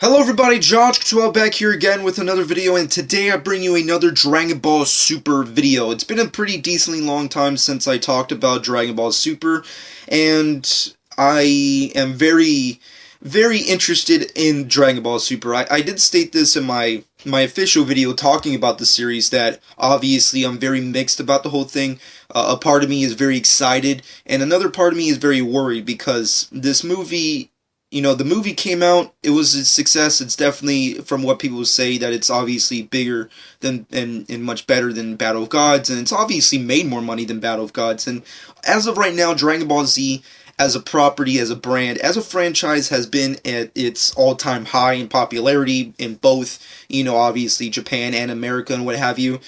Hello everybody, Josh Couture back here again with another video, and today I bring you another Dragon Ball Super video. It's been a pretty decently long time since I talked about Dragon Ball Super, and I am very interested in Dragon Ball Super. I did state this in my official video talking about the series, that obviously I'm very mixed about the whole thing. A part of me is very excited, and another part of me is very worried because this movie, the movie came out, it was a success. It's definitely, from what people say, that it's obviously bigger than and much better than Battle of Gods, and it's obviously made more money than Battle of Gods. And as of right now, Dragon Ball Z as a property, as a brand, as a franchise, has been at its all-time high in popularity in both, obviously Japan and America and what have you.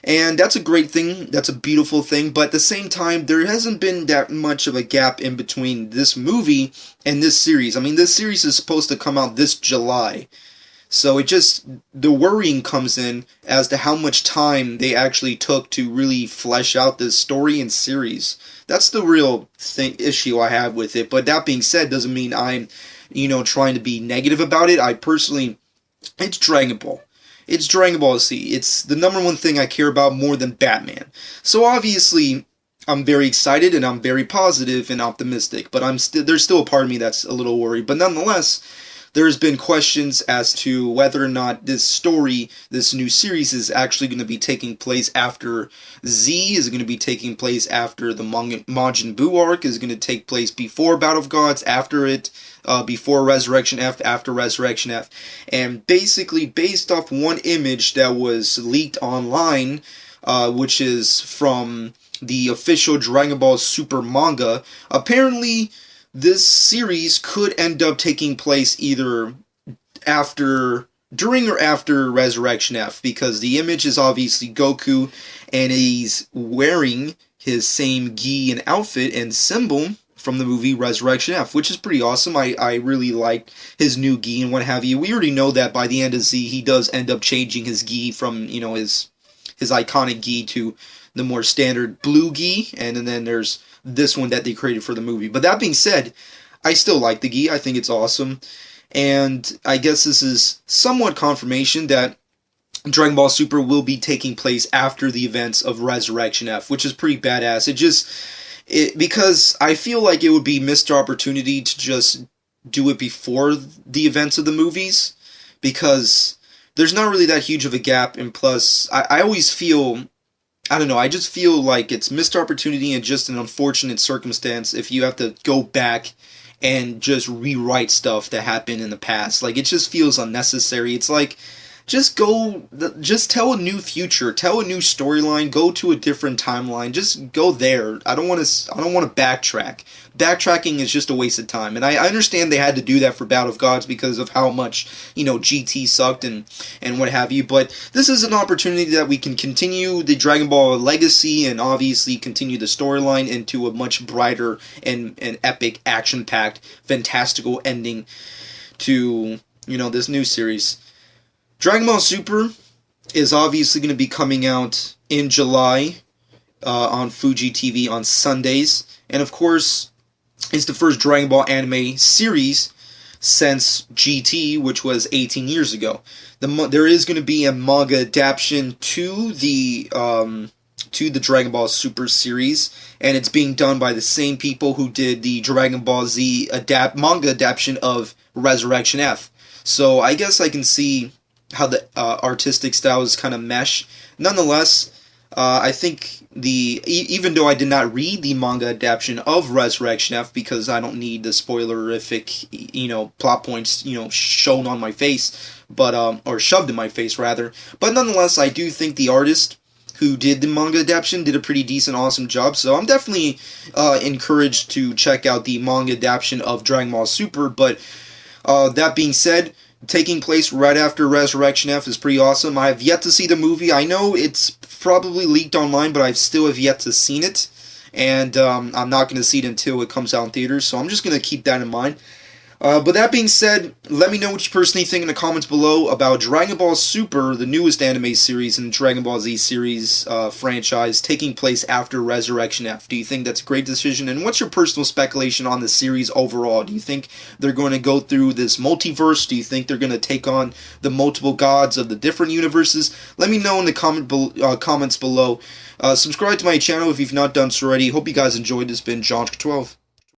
And that's a great thing, that's a beautiful thing, but at the same time, there hasn't been that much of a gap in between this movie and this series. I mean, this series is supposed to come out this July. So the worrying comes in as to how much time they actually took to really flesh out this story and series. That's the real issue I have with it. But that being said, doesn't mean I'm, trying to be negative about it. It's Dragon Ball. It's Dragon Ball Z. It's the number one thing I care about more than Batman. So obviously, I'm very excited and I'm very positive and optimistic, but there's still a part of me that's a little worried. But nonetheless, there's been questions as to whether or not this story, this new series, is actually going to be taking place after Z, is it going to be taking place after the Majin Buu arc, is it going to take place before Battle of Gods, after it, before Resurrection F, after Resurrection F. And basically, based off one image that was leaked online, which is from the official Dragon Ball Super manga, apparently this series could end up taking place either during or after Resurrection F, because the image is obviously Goku, and he's wearing his same gi and outfit and symbol from the movie Resurrection F, which is pretty awesome. I really like his new gi and what have you. We already know that by the end of Z, he does end up changing his gi from, his iconic gi to the more standard blue gi, and then there's this one that they created for the movie. But that being said, I still like the gi. I think it's awesome. And I guess this is somewhat confirmation that Dragon Ball Super will be taking place after the events of Resurrection F, which is pretty badass. Because I feel like it would be missed opportunity to just do it before the events of the movies, because there's not really that huge of a gap, and plus, I always feel, I don't know, I just feel like it's missed opportunity and just an unfortunate circumstance if you have to go back and just rewrite stuff that happened in the past. Like, it just feels unnecessary. It's like, just tell a new future, tell a new storyline, go to a different timeline, just go there. I don't want to backtrack. Backtracking is just a waste of time, and I understand they had to do that for Battle of Gods because of how much, GT sucked and what have you, but this is an opportunity that we can continue the Dragon Ball legacy and obviously continue the storyline into a much brighter and epic, action-packed, fantastical ending to, this new series. Dragon Ball Super is obviously going to be coming out in July on Fuji TV on Sundays. And of course, it's the first Dragon Ball anime series since GT, which was 18 years ago. There is going to be a manga adaptation to the Dragon Ball Super series, and it's being done by the same people who did the Dragon Ball Z manga adaptation of Resurrection F. So I guess I can see how the artistic styles kind of mesh. Nonetheless, I think even though I did not read the manga adaptation of Resurrection F because I don't need the spoilerific, plot points, shown on my face, but or shoved in my face rather. But nonetheless, I do think the artist who did the manga adaptation did a pretty decent, awesome job. So I'm definitely encouraged to check out the manga adaptation of Dragon Ball Super. But that being said, taking place right after Resurrection F is pretty awesome. I have yet to see the movie. I know it's probably leaked online, but I still have yet to see it. And I'm not going to see it until it comes out in theaters, so I'm just going to keep that in mind. But that being said, let me know what you personally think in the comments below about Dragon Ball Super, the newest anime series in the Dragon Ball Z series franchise, taking place after Resurrection F. Do you think that's a great decision? And what's your personal speculation on the series overall? Do you think they're going to go through this multiverse? Do you think they're going to take on the multiple gods of the different universes? Let me know in the comments below. Subscribe to my channel if you've not done so already. Hope you guys enjoyed. This has been John 12.